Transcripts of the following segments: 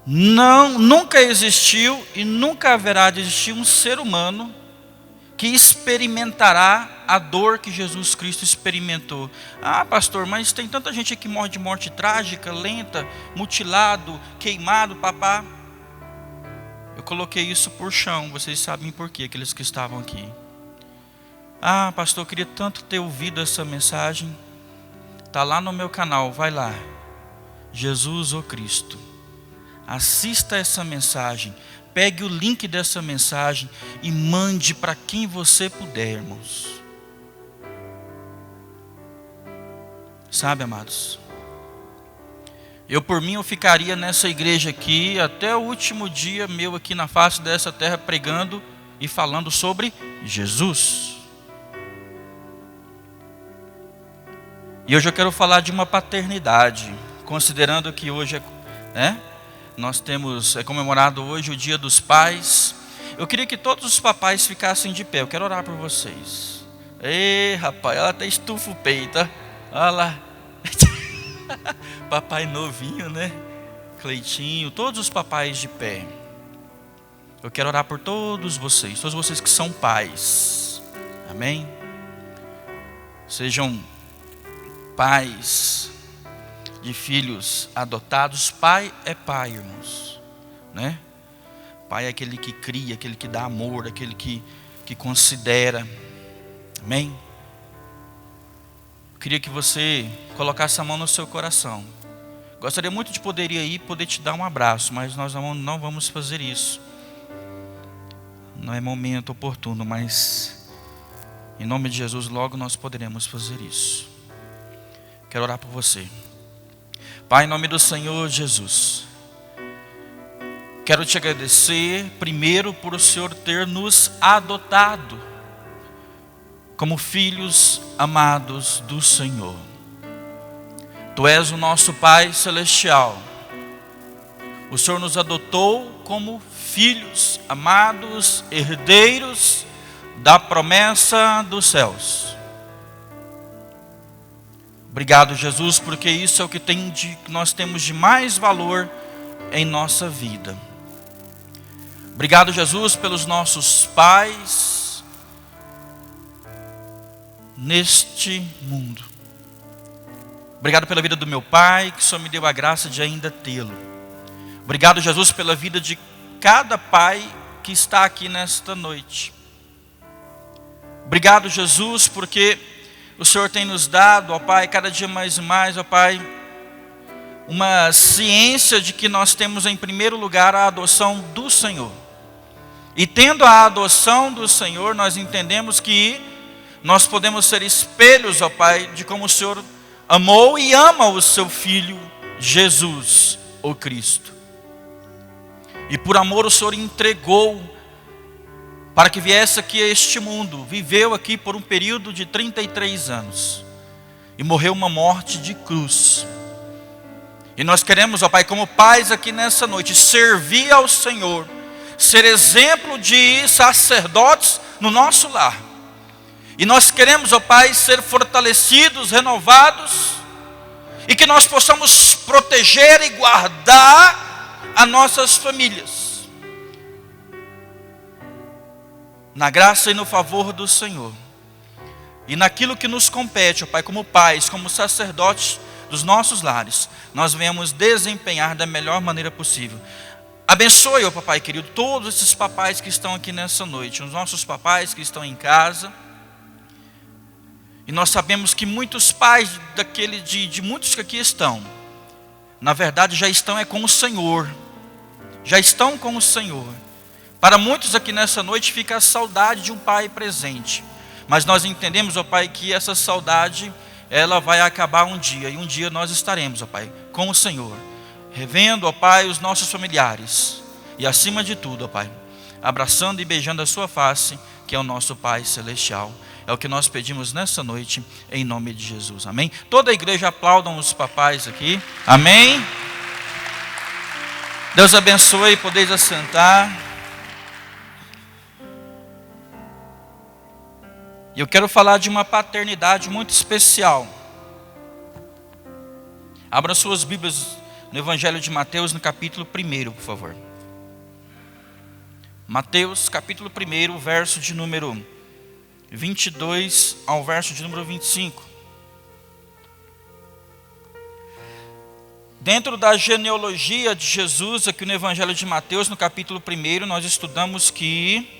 Não, nunca existiu e nunca haverá de existir um ser humano que experimentará a dor que Jesus Cristo experimentou. Ah, pastor, mas tem tanta gente que morre de morte trágica, lenta, mutilado, queimado, papá. Eu coloquei isso por chão, vocês sabem por quê, aqueles que estavam aqui. Ah, pastor, eu queria tanto ter ouvido essa mensagem. Está lá no meu canal, vai lá. Jesus ou Cristo. Assista essa mensagem, pegue o link dessa mensagem e mande para quem você puder, irmãos. Sabe, amados, eu por mim eu ficaria nessa igreja aqui até o último dia meu aqui na face dessa terra, pregando e falando sobre Jesus. E hoje eu quero falar de uma paternidade, considerando que hoje nós é comemorado hoje o Dia dos Pais. Eu queria que todos os papais ficassem de pé. Eu quero orar por vocês. Ei, rapaz, ela até estufa o peito. Olha lá. Papai novinho, né? Cleitinho, todos os papais de pé. Eu quero orar por todos vocês que são pais. Amém? Sejam pais de filhos adotados. Pai é pai, irmãos, né? Pai é aquele que cria, aquele que dá amor, aquele que considera. Amém? Eu queria que você colocasse a mão no seu coração. Gostaria muito de poder ir aí, poder te dar um abraço, mas nós não vamos fazer isso. Não é momento oportuno, mas em nome de Jesus logo nós poderemos fazer isso. Quero orar por você. Pai, em nome do Senhor Jesus, quero te agradecer primeiro por o Senhor ter nos adotado como filhos amados do Senhor. Tu és o nosso Pai celestial. O Senhor nos adotou como filhos amados, herdeiros da promessa dos céus. Obrigado, Jesus, porque isso é o que nós temos de mais valor em nossa vida. Obrigado, Jesus, pelos nossos pais neste mundo. Obrigado pela vida do meu pai, que só me deu a graça de ainda tê-lo. Obrigado, Jesus, pela vida de cada pai que está aqui nesta noite. Obrigado, Jesus, porque o Senhor tem nos dado, ó Pai, cada dia mais e mais, ó Pai, uma ciência de que nós temos em primeiro lugar a adoção do Senhor. E tendo a adoção do Senhor, nós entendemos que nós podemos ser espelhos, ó Pai, de como o Senhor amou e ama o seu Filho, Jesus, o Cristo. E por amor o Senhor entregou para que viesse aqui a este mundo, viveu aqui por um período de 33 anos e morreu uma morte de cruz. E nós queremos, ó Pai, como pais aqui nessa noite, servir ao Senhor, ser exemplo de sacerdotes no nosso lar. E nós queremos, ó Pai, ser fortalecidos, renovados, e que nós possamos proteger e guardar as nossas famílias. Na graça e no favor do Senhor. E naquilo que nos compete, ó Pai, como pais, como sacerdotes dos nossos lares, nós venhamos desempenhar da melhor maneira possível. Abençoe, ó Papai querido, todos esses papais que estão aqui nessa noite, os nossos papais que estão em casa. E nós sabemos que muitos pais de muitos que aqui estão, na verdade já estão com o Senhor. Já estão com o Senhor. Para muitos aqui nessa noite fica a saudade de um pai presente. Mas nós entendemos, ó Pai, que essa saudade, ela vai acabar um dia. E um dia nós estaremos, ó Pai, com o Senhor. Revendo, ó Pai, os nossos familiares. E acima de tudo, ó Pai, abraçando e beijando a sua face, que é o nosso Pai celestial. É o que nós pedimos nessa noite, em nome de Jesus. Amém? Toda a igreja aplaudam os papais aqui. Amém? Deus abençoe, podeis assentar. E eu quero falar de uma paternidade muito especial. Abra suas Bíblias no Evangelho de Mateus, no capítulo 1, por favor. Mateus, capítulo 1, verso de número 22 ao verso de número 25. Dentro da genealogia de Jesus, aqui no Evangelho de Mateus, no capítulo 1, nós estudamos que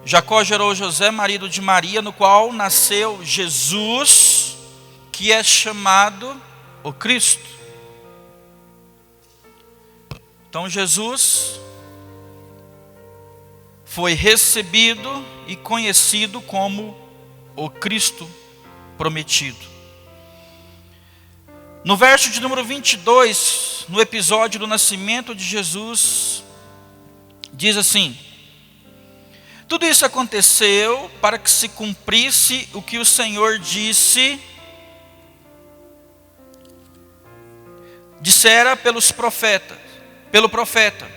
Jacó gerou José, marido de Maria, no qual nasceu Jesus, que é chamado o Cristo. Então Jesus foi recebido e conhecido como o Cristo prometido. No verso de número 22, no episódio do nascimento de Jesus, diz assim: tudo isso aconteceu para que se cumprisse o que o Senhor dissera pelo profeta.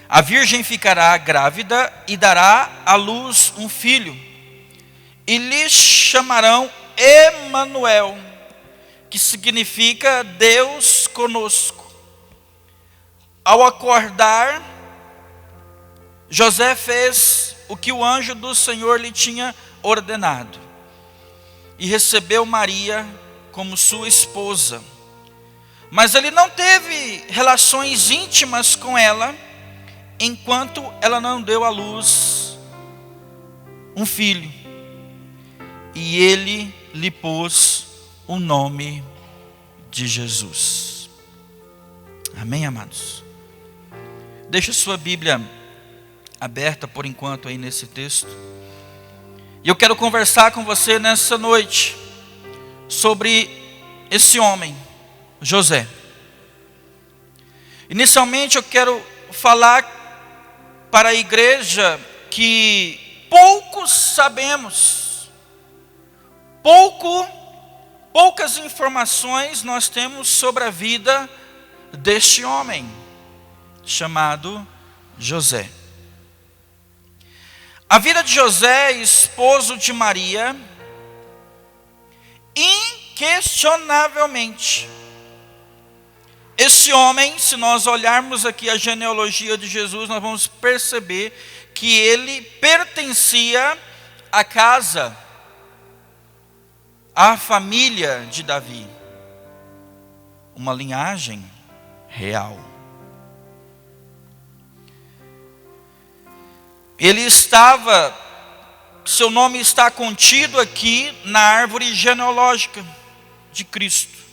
A virgem ficará grávida e dará à luz um filho, e lhe chamarão Emanuel, que significa Deus conosco. Ao acordar, José fez o que o anjo do Senhor lhe tinha ordenado, e recebeu Maria como sua esposa. Mas ele não teve relações íntimas com ela, enquanto ela não deu à luz um filho. E ele lhe pôs o nome de Jesus. Amém, amados? Deixa sua Bíblia aberta por enquanto aí nesse texto. E eu quero conversar com você nessa noite sobre esse homem, José. Inicialmente eu quero falar para a igreja que poucos sabemos, poucas informações nós temos sobre a vida deste homem chamado José. A vida de José, esposo de Maria, inquestionavelmente, esse homem, se nós olharmos aqui a genealogia de Jesus, nós vamos perceber que ele pertencia à casa, à família de Davi, uma linhagem real. Seu nome está contido aqui na árvore genealógica de Cristo.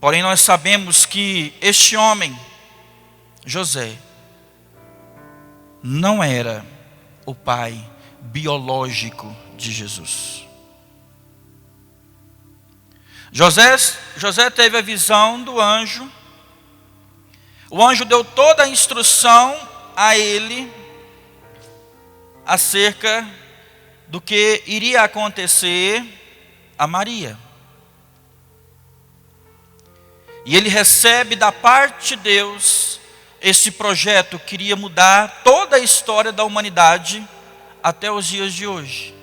Porém, nós sabemos que este homem, José, não era o pai biológico de Jesus. José teve a visão do anjo. O anjo deu toda a instrução a ele acerca do que iria acontecer a Maria. E ele recebe da parte de Deus esse projeto que iria mudar toda a história da humanidade até os dias de hoje.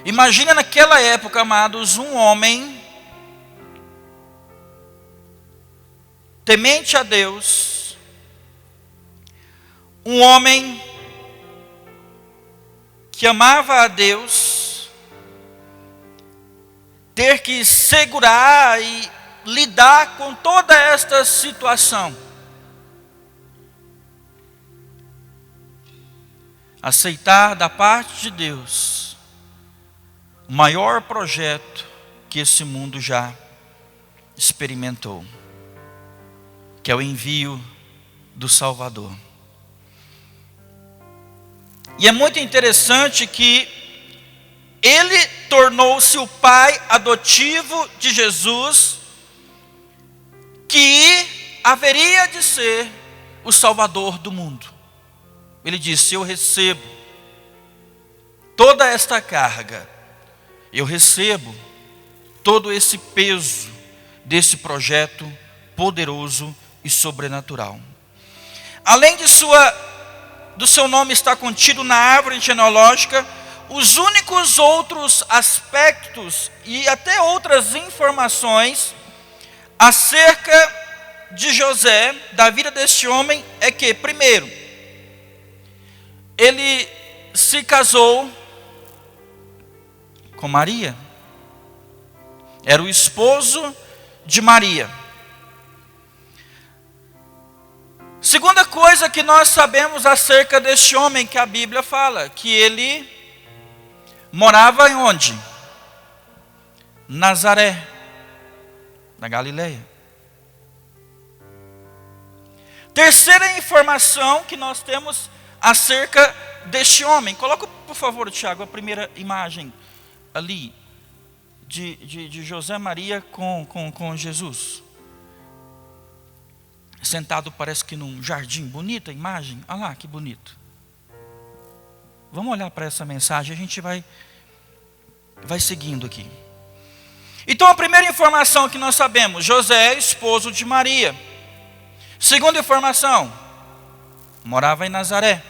Imagina naquela época, amados, um homem temente a Deus, um homem que amava a Deus, ter que segurar e lidar com toda esta situação. Aceitar da parte de Deus o maior projeto que esse mundo já experimentou, que é o envio do Salvador. E é muito interessante que ele tornou-se o pai adotivo de Jesus, que haveria de ser o Salvador do mundo. Ele disse: eu recebo toda esta carga, eu recebo todo esse peso desse projeto poderoso e sobrenatural. Além do seu nome estar contido na árvore genealógica, os únicos outros aspectos e até outras informações acerca de José, da vida deste homem, é que, primeiro, ele se casou com Maria, era o esposo de Maria. Segunda coisa que nós sabemos acerca deste homem que a Bíblia fala, que ele morava em onde? Nazaré, na Galileia. Terceira informação que nós temos acerca deste homem. Coloca, por favor, Tiago, a primeira imagem ali de José Maria com Jesus. Sentado, parece que num jardim. Bonita a imagem. Olha lá, que bonito. Vamos olhar para essa mensagem. A gente vai seguindo aqui. Então, a primeira informação que nós sabemos: José, esposo de Maria. Segunda informação: morava em Nazaré.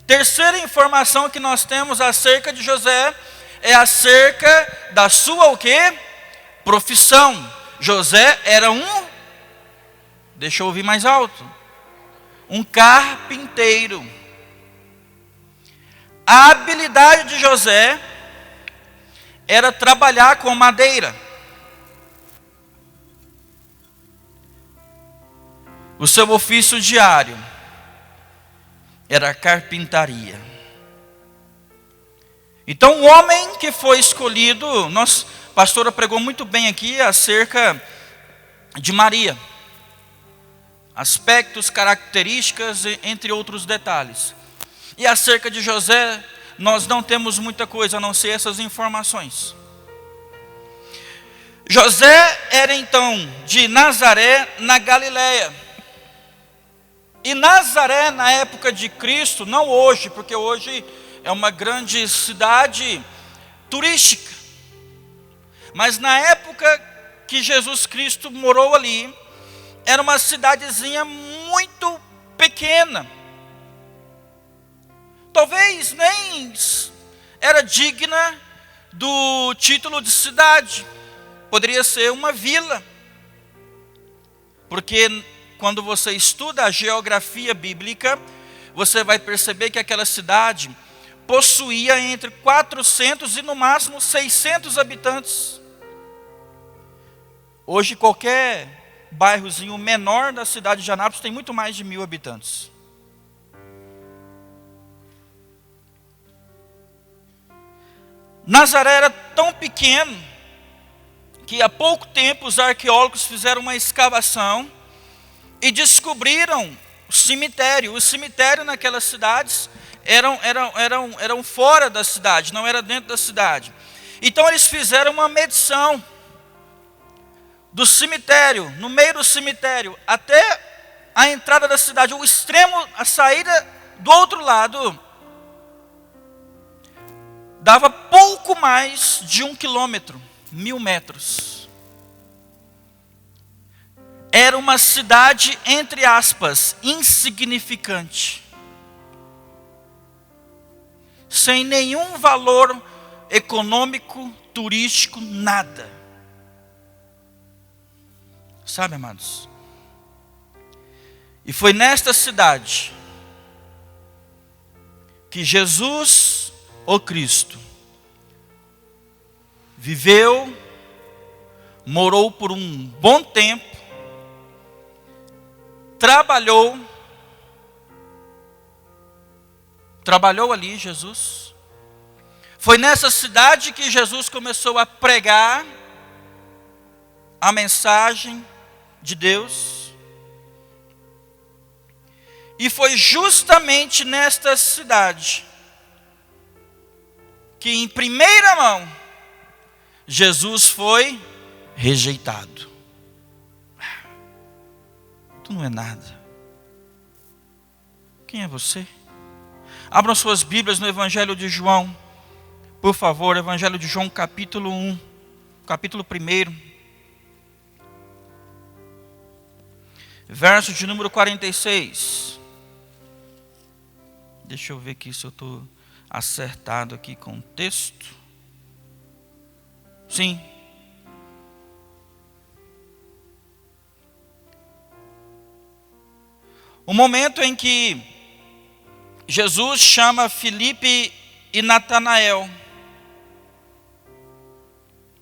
Terceira informação que nós temos acerca de José é acerca da sua o quê? Profissão. José era deixa eu ouvir mais alto, um carpinteiro. A habilidade de José era trabalhar com madeira. O seu ofício diário era a carpintaria. Então, o homem que foi escolhido, a pastora pregou muito bem aqui acerca de Maria. Aspectos, características, entre outros detalhes. E acerca de José, nós não temos muita coisa a não ser essas informações. José era então de Nazaré, na Galileia. E Nazaré, na época de Cristo, não hoje, porque hoje é uma grande cidade turística. Mas na época que Jesus Cristo morou ali, era uma cidadezinha muito pequena. Talvez nem era digna do título de cidade. Poderia ser uma vila. Porque quando você estuda a geografia bíblica, você vai perceber que aquela cidade possuía entre 400 e no máximo 600 habitantes. Hoje qualquer bairrozinho menor da cidade de Anápolis tem muito mais de 1000 habitantes. Nazaré era tão pequeno que há pouco tempo os arqueólogos fizeram uma escavação e descobriram o cemitério. O cemitério naquelas cidades eram fora da cidade, não era dentro da cidade. Então eles fizeram uma medição do cemitério, no meio do cemitério, até a entrada da cidade, o extremo, a saída do outro lado, dava pouco mais de 1 quilômetro, 1000 metros. Era uma cidade, entre aspas, insignificante, sem nenhum valor econômico, turístico, nada. Sabe, amados? E foi nesta cidade que Jesus, o Cristo, viveu, morou por um bom tempo, trabalhou ali Jesus. Foi nessa cidade que Jesus começou a pregar a mensagem de Deus. E foi justamente nesta cidade que em primeira mão Jesus foi rejeitado. Tu não é nada. Quem é você? Abram suas Bíblias no Evangelho de João, por favor. Evangelho de João, capítulo 1, capítulo 1. Verso de número 46. Deixa eu ver aqui se eu estou acertado aqui com o texto. Sim. O momento em que Jesus chama Filipe e Natanael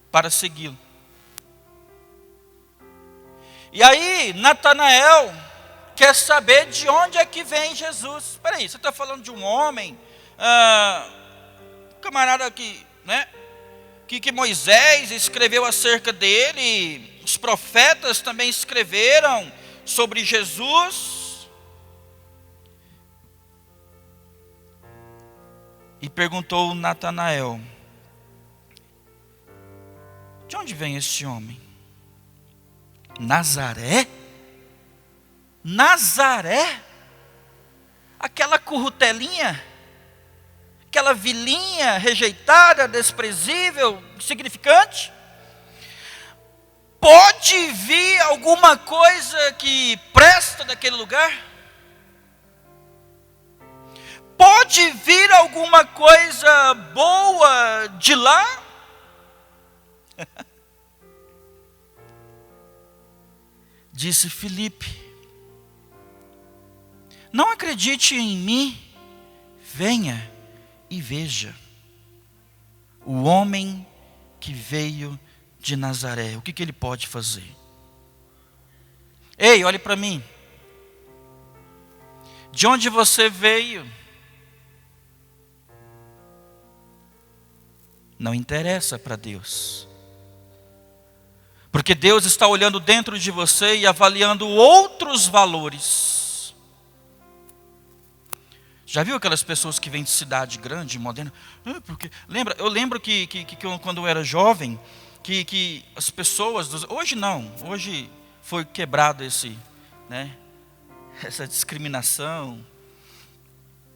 para segui-lo. E aí, Natanael quer saber de onde é que vem Jesus. Espera aí, você está falando de um homem, camarada que, né, que Moisés escreveu acerca dele, os profetas também escreveram sobre Jesus. E perguntou Natanael: de onde vem este homem? Nazaré? Nazaré? Aquela currutelinha? Aquela vilinha rejeitada, desprezível, insignificante? Pode vir alguma coisa que presta daquele lugar? Pode vir alguma coisa boa de lá? Disse Filipe: não acredite em mim, venha e veja. O homem que veio de Nazaré, o que ele pode fazer? Ei, olhe para mim. De onde você veio? Não interessa para Deus. Porque Deus está olhando dentro de você e avaliando outros valores. Já viu aquelas pessoas que vêm de cidade grande, moderna? Porque, eu lembro que quando eu era jovem, que as pessoas, hoje não, hoje foi quebrado essa discriminação,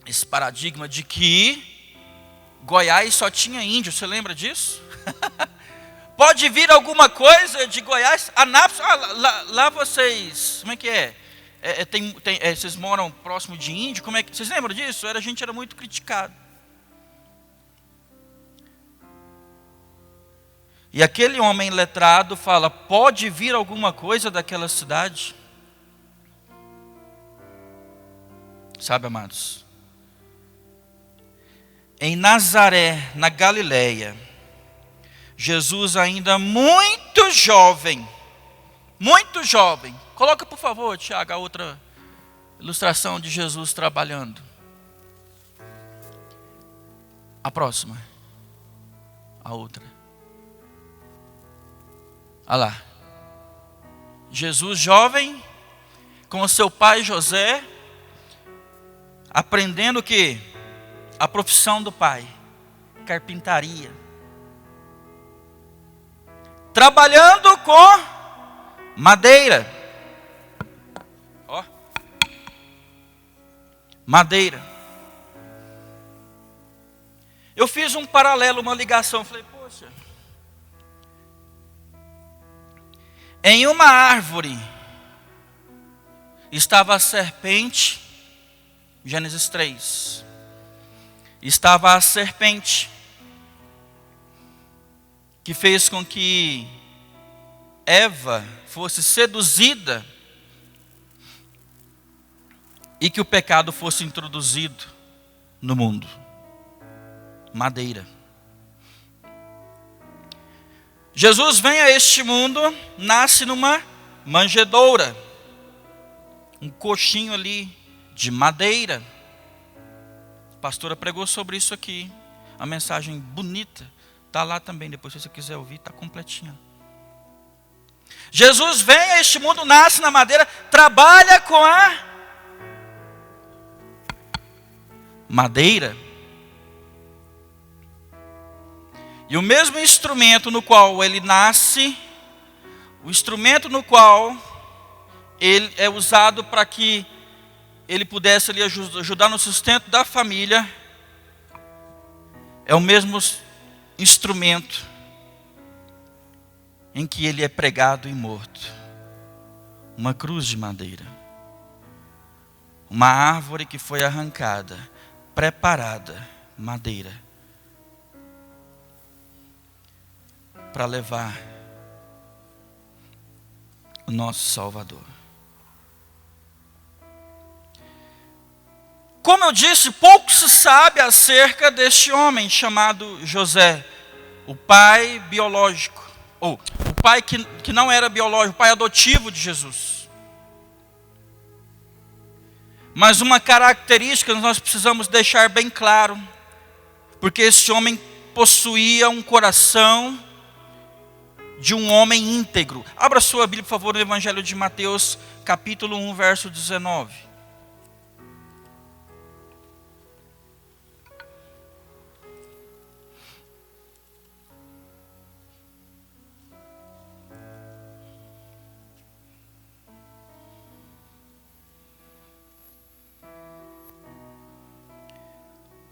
esse paradigma de que Goiás só tinha índio, você lembra disso? Pode vir alguma coisa de Goiás, Anápolis, lá vocês, como é que é? Vocês moram próximo de índio, como é que, vocês lembram disso? A gente era muito criticado. E aquele homem letrado fala: pode vir alguma coisa daquela cidade? Sabe, amados? Em Nazaré, na Galileia, Jesus ainda muito jovem, coloca por favor, Tiago, a outra ilustração de Jesus trabalhando. A próxima, a outra. Olha lá, Jesus jovem, com o seu pai José, aprendendo o quê? A profissão do pai, carpintaria. Trabalhando com madeira. Ó. Madeira. Eu fiz um paralelo, uma ligação. Falei, poxa. Em uma árvore estava a serpente, Gênesis 3. Estava a serpente que fez com que Eva fosse seduzida e que o pecado fosse introduzido no mundo. Madeira. Jesus vem a este mundo, nasce numa manjedoura, um coxinho ali de madeira. A pastora pregou sobre isso aqui, a mensagem bonita, está lá também, depois se você quiser ouvir, está completinha. Jesus vem a este mundo, nasce na madeira, trabalha com a madeira. E o mesmo instrumento no qual ele nasce, o instrumento no qual ele é usado para que ele pudesse ali ajudar no sustento da família, é o mesmo instrumento em que ele é pregado e morto. Uma cruz de madeira. Uma árvore que foi arrancada, preparada, madeira para levar o nosso Salvador. Como eu disse, pouco se sabe acerca deste homem chamado José, o pai biológico, ou o pai que não era biológico, o pai adotivo de Jesus. Mas uma característica nós precisamos deixar bem claro, porque este homem possuía um coração de um homem íntegro. Abra sua Bíblia, por favor, no Evangelho de Mateus, capítulo 1, verso 19.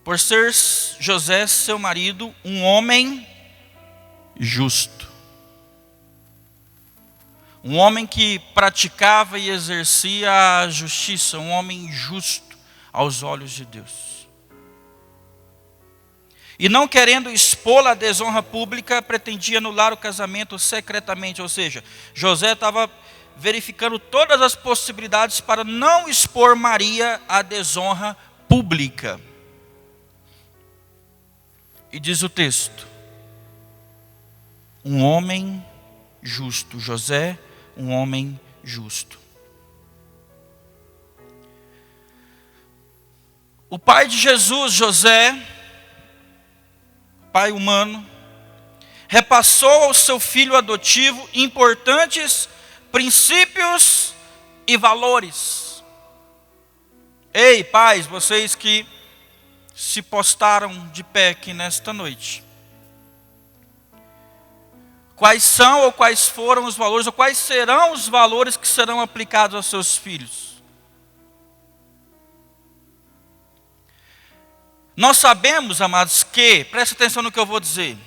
Por ser José, seu marido, um homem justo. Um homem que praticava e exercia a justiça, um homem justo aos olhos de Deus. E não querendo expô-la à desonra pública, pretendia anular o casamento secretamente. Ou seja, José estava verificando todas as possibilidades para não expor Maria à desonra pública. E diz o texto, um homem justo, José, um homem justo. O pai de Jesus, José, pai humano, repassou ao seu filho adotivo importantes princípios e valores. Ei, pais, vocês que se postaram de pé aqui nesta noite. Quais são ou quais foram os valores, ou quais serão os valores que serão aplicados aos seus filhos? Nós sabemos, amados, que, preste atenção no que eu vou dizer.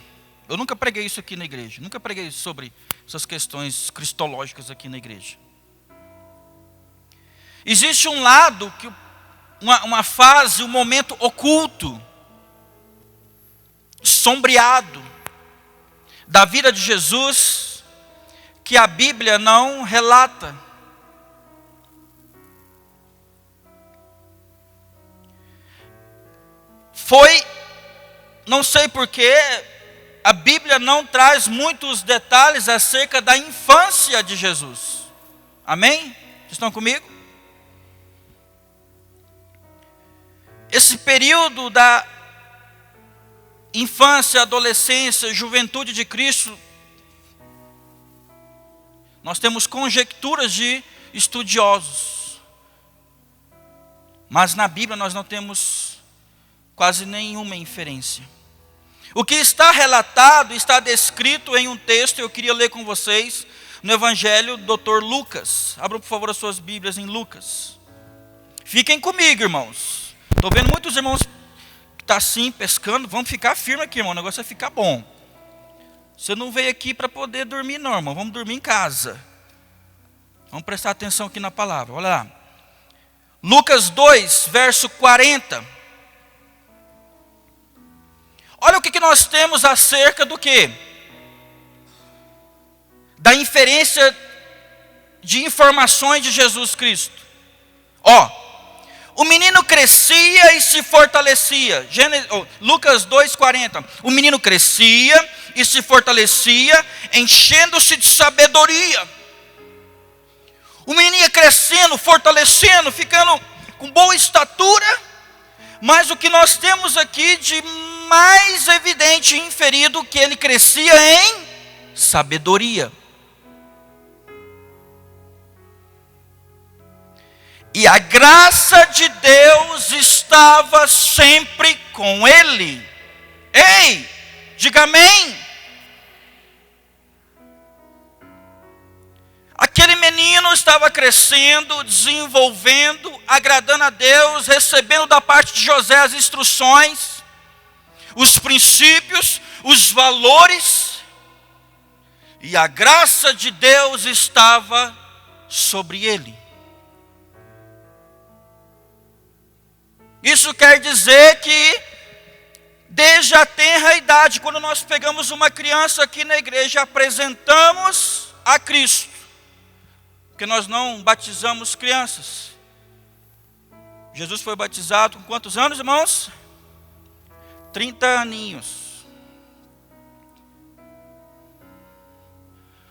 Eu nunca preguei isso aqui na igreja, nunca preguei sobre essas questões cristológicas aqui na igreja. Existe um lado que uma fase, um momento oculto, sombreado, da vida de Jesus, que a Bíblia não relata. Não sei porquê, a Bíblia não traz muitos detalhes acerca da infância de Jesus. Amém? Vocês estão comigo? Esse período da infância, adolescência, juventude de Cristo, nós temos conjecturas de estudiosos. Mas na Bíblia nós não temos quase nenhuma inferência. O que está relatado, está descrito em um texto, eu queria ler com vocês, no Evangelho do Dr. Lucas. Abram, por favor, as suas Bíblias em Lucas. Fiquem comigo, irmãos. Estou vendo muitos irmãos que estão assim, pescando. Vamos ficar firme aqui, irmão. O negócio vai ficar bom. Você não veio aqui para poder dormir, não, irmão. Vamos dormir em casa. Vamos prestar atenção aqui na palavra. Olha lá. Lucas 2, verso 40. Olha o que nós temos acerca do quê? Da inferência de informações de Jesus Cristo. O menino crescia e se fortalecia. Lucas 2,40. O menino crescia e se fortalecia, enchendo-se de sabedoria. O menino ia crescendo, fortalecendo, ficando com boa estatura. Mas o que nós temos aqui de mais evidente e inferido, que ele crescia em sabedoria. E a graça de Deus estava sempre com ele. Ei, diga amém. Aquele menino estava crescendo, desenvolvendo, agradando a Deus, recebendo da parte de José as instruções, os princípios, os valores. E a graça de Deus estava sobre ele. Isso quer dizer que desde a tenra idade, quando nós pegamos uma criança aqui na igreja e apresentamos a Cristo, porque nós não batizamos crianças. Jesus foi batizado com quantos anos, irmãos? 30 aninhos.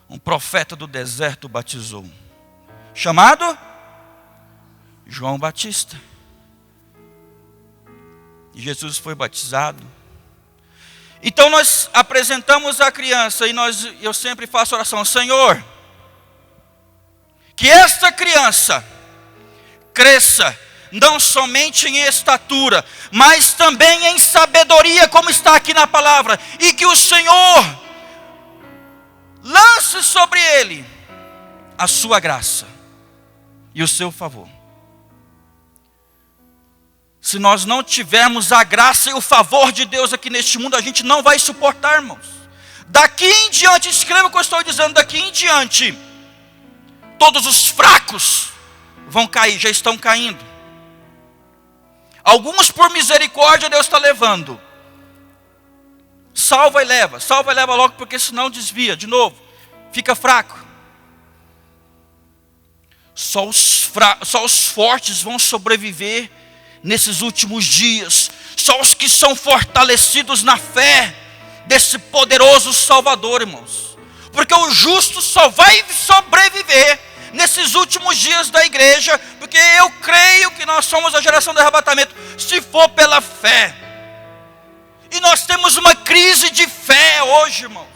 Um profeta do deserto batizou, chamado João Batista. E Jesus foi batizado. Então nós apresentamos a criança e eu sempre faço oração: Senhor, que esta criança cresça não somente em estatura, mas também em sabedoria, como está aqui na palavra, e que o Senhor lance sobre ele a sua graça e o seu favor. Se nós não tivermos a graça e o favor de Deus aqui neste mundo, a gente não vai suportar, irmãos. Daqui em diante, escreva o que eu estou dizendo, daqui em diante, todos os fracos vão cair, já estão caindo. Alguns por misericórdia Deus está levando. Salva e leva logo, porque senão desvia de novo, fica fraco. Só os fortes vão sobreviver nesses últimos dias. Só os que são fortalecidos na fé desse poderoso Salvador, irmãos. Porque o justo só vai sobreviver nesses últimos dias da igreja, porque eu creio que nós somos a geração do arrebatamento, se for pela fé. E nós temos uma crise de fé hoje, irmãos.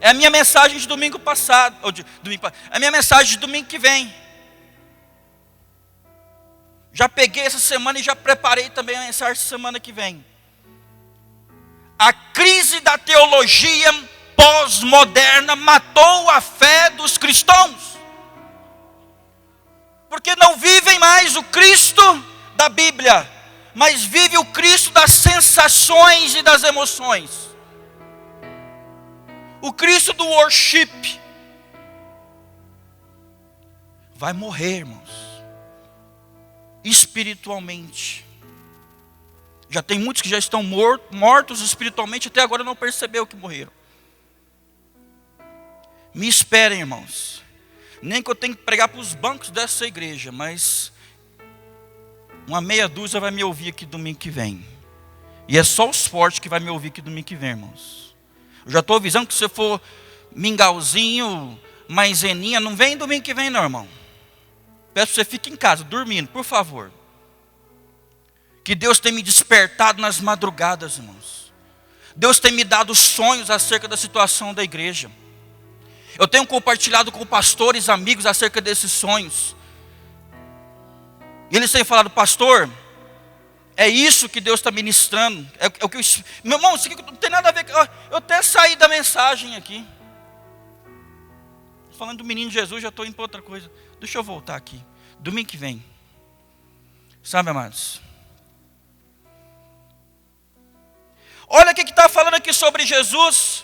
É a minha mensagem de domingo passado, é a minha mensagem de domingo que vem. Já peguei essa semana e já preparei também a mensagem de semana que vem. A crise da teologia pós-moderna matou a fé dos cristãos. Porque não vivem mais o Cristo da Bíblia, mas vive o Cristo das sensações e das emoções. O Cristo do worship vai morrer, irmãos, espiritualmente. Já tem muitos que já estão mortos espiritualmente, até agora não perceberam que morreram. Me esperem, irmãos. Nem que eu tenha que pregar para os bancos dessa igreja, mas uma meia dúzia vai me ouvir aqui domingo que vem. E é só os fortes que vai me ouvir aqui domingo que vem, irmãos. Eu já estou avisando que se você for mingauzinho, maizeninha, não vem domingo que vem não, irmão. Peço que você fique em casa, dormindo, por favor. Que Deus tem me despertado nas madrugadas, irmãos. Deus tem me dado sonhos acerca da situação da igreja. Eu tenho compartilhado com pastores, amigos, acerca desses sonhos. E eles têm falado: pastor, é isso que Deus está ministrando. É o que meu irmão, isso aqui não tem nada a ver. Eu até saí da mensagem aqui. Falando do menino Jesus, já estou indo para outra coisa. Deixa eu voltar aqui. Domingo que vem. Sabe, amados? Olha o que está falando aqui sobre Jesus.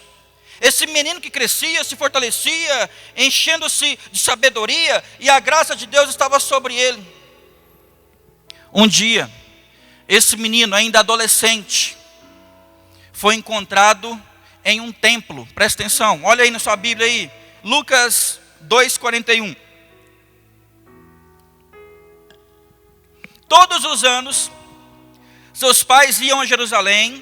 Esse menino que crescia, se fortalecia, enchendo-se de sabedoria, e a graça de Deus estava sobre ele. Um dia, esse menino, ainda adolescente, foi encontrado em um templo. Presta atenção, olha aí na sua Bíblia aí, Lucas 2:41. Todos os anos, seus pais iam a Jerusalém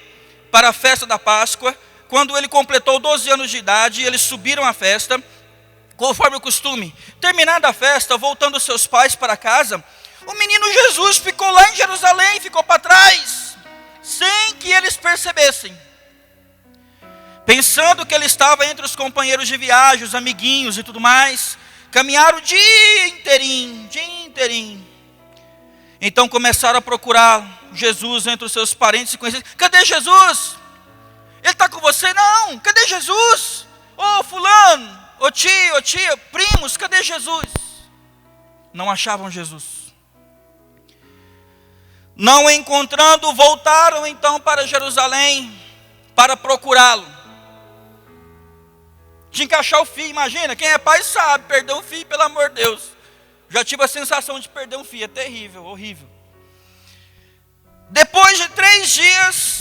para a festa da Páscoa. Quando ele completou 12 anos de idade, eles subiram à festa, conforme o costume. Terminada a festa, voltando seus pais para casa, o menino Jesus ficou lá em Jerusalém, ficou para trás, sem que eles percebessem. Pensando que ele estava entre os companheiros de viagem, os amiguinhos e tudo mais, caminharam o dia inteirinho. Então começaram a procurar Jesus entre os seus parentes e conhecidos. Cadê Jesus? Ele está com você? Não. Cadê Jesus? Ô fulano, ô tio, ô tia, primos, cadê Jesus? Não achavam Jesus. Não encontrando, voltaram então para Jerusalém para procurá-lo. Tinha que achar o filho, imagina, quem é pai sabe, perder um filho, pelo amor de Deus. Já tive a sensação de perder um filho, é terrível, horrível. Depois de 3 dias,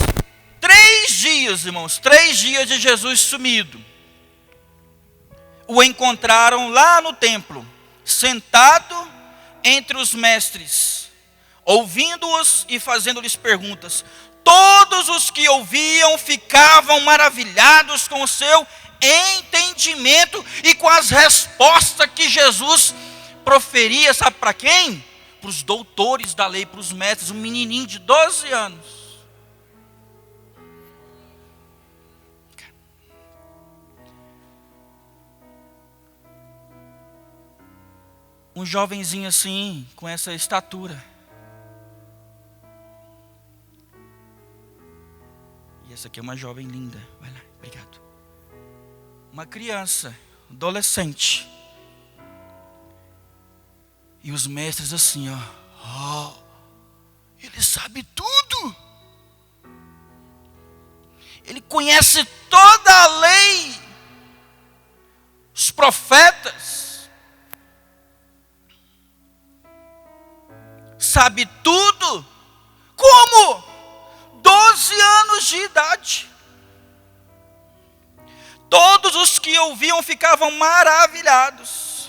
3 dias, irmãos, 3 dias de Jesus sumido. O encontraram lá no templo, sentado entre os mestres, ouvindo-os e fazendo-lhes perguntas. Todos os que ouviam ficavam maravilhados com o seu entendimento e com as respostas que Jesus proferia. Sabe para quem? Para os doutores da lei, para os mestres. Um menininho de 12 anos. Um jovenzinho assim, com essa estatura. E essa aqui é uma jovem linda. Vai lá, obrigado. Uma criança, adolescente. E os mestres assim, ó. Ele sabe tudo. Ele conhece toda a lei. Os profetas. Sabe tudo? Como? 12 anos de idade. Todos os que ouviam ficavam maravilhados.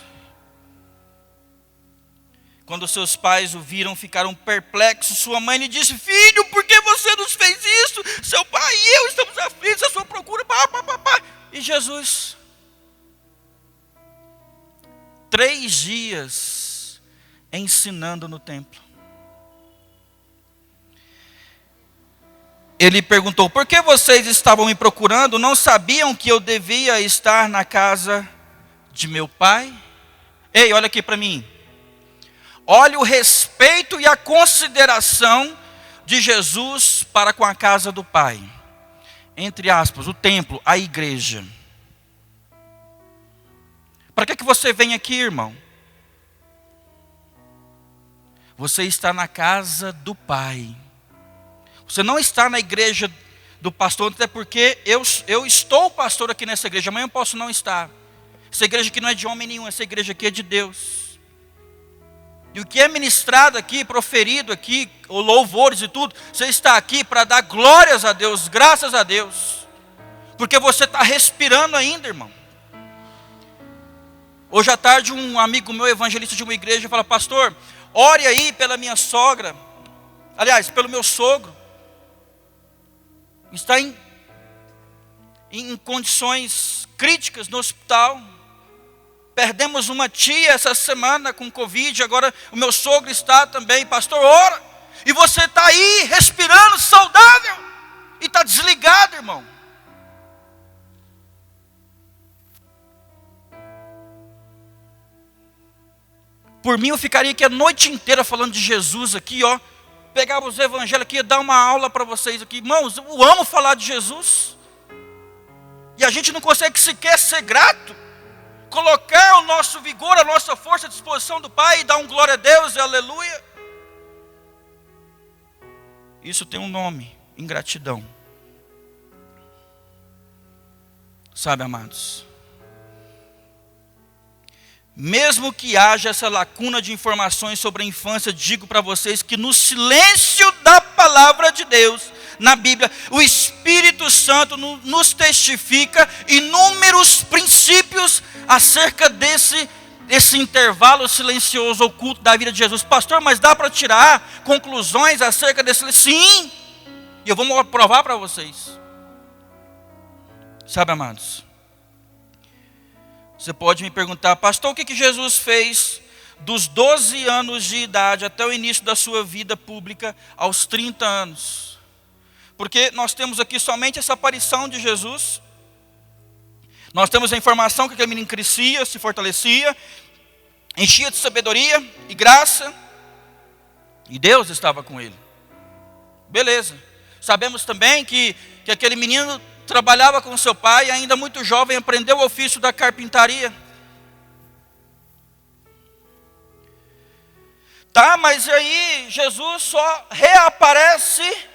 Quando seus pais o viram, ficaram perplexos. Sua mãe lhe disse: filho, por que você nos fez isso? Seu pai e eu estamos aflitos à sua procura. E Jesus, 3 dias ensinando no templo. Ele perguntou: por que vocês estavam me procurando? Não sabiam que eu devia estar na casa de meu pai? Ei, olha aqui para mim. Olha o respeito e a consideração de Jesus para com a casa do Pai. Entre aspas, o templo, a igreja. Para que você vem aqui, irmão? Você está na casa do Pai. Você não está na igreja do pastor, até porque eu estou pastor aqui nessa igreja. Amanhã eu posso não estar. Essa igreja aqui não é de homem nenhum, essa igreja aqui é de Deus. E o que é ministrado aqui, proferido aqui, louvores e tudo, você está aqui para dar glórias a Deus, graças a Deus. Porque você está respirando ainda, irmão. Hoje à tarde um amigo meu, evangelista de uma igreja, fala: pastor, ore aí pela minha sogra. Aliás, pelo meu sogro. Está em condições críticas no hospital. Perdemos uma tia essa semana com Covid. Agora o meu sogro está também. Pastor, ora. E você está aí respirando saudável. E está desligado, irmão. Por mim eu ficaria aqui a noite inteira falando de Jesus aqui, ó. Pegava os evangelhos aqui e dar uma aula para vocês aqui. Irmãos, eu amo falar de Jesus. E a gente não consegue sequer ser grato. Colocar o nosso vigor, a nossa força à disposição do Pai e dar um glória a Deus e aleluia. Isso tem um nome: ingratidão. Sabe, amados? Mesmo que haja essa lacuna de informações sobre a infância, digo para vocês que no silêncio da palavra de Deus, na Bíblia, o Espírito Santo nos testifica inúmeros princípios acerca desse intervalo silencioso oculto da vida de Jesus. Pastor, mas dá para tirar conclusões acerca desse? Sim, e eu vou provar para vocês. Sabe, amados? Você pode me perguntar: pastor, o que Jesus fez dos 12 anos de idade até o início da sua vida pública aos 30 anos? Porque nós temos aqui somente essa aparição de Jesus. Nós temos a informação que aquele menino crescia, se fortalecia, enchia de sabedoria e graça, e Deus estava com ele. Beleza. Sabemos também que aquele menino trabalhava com seu pai, ainda muito jovem, aprendeu o ofício da carpintaria. Tá, mas aí Jesus só reaparece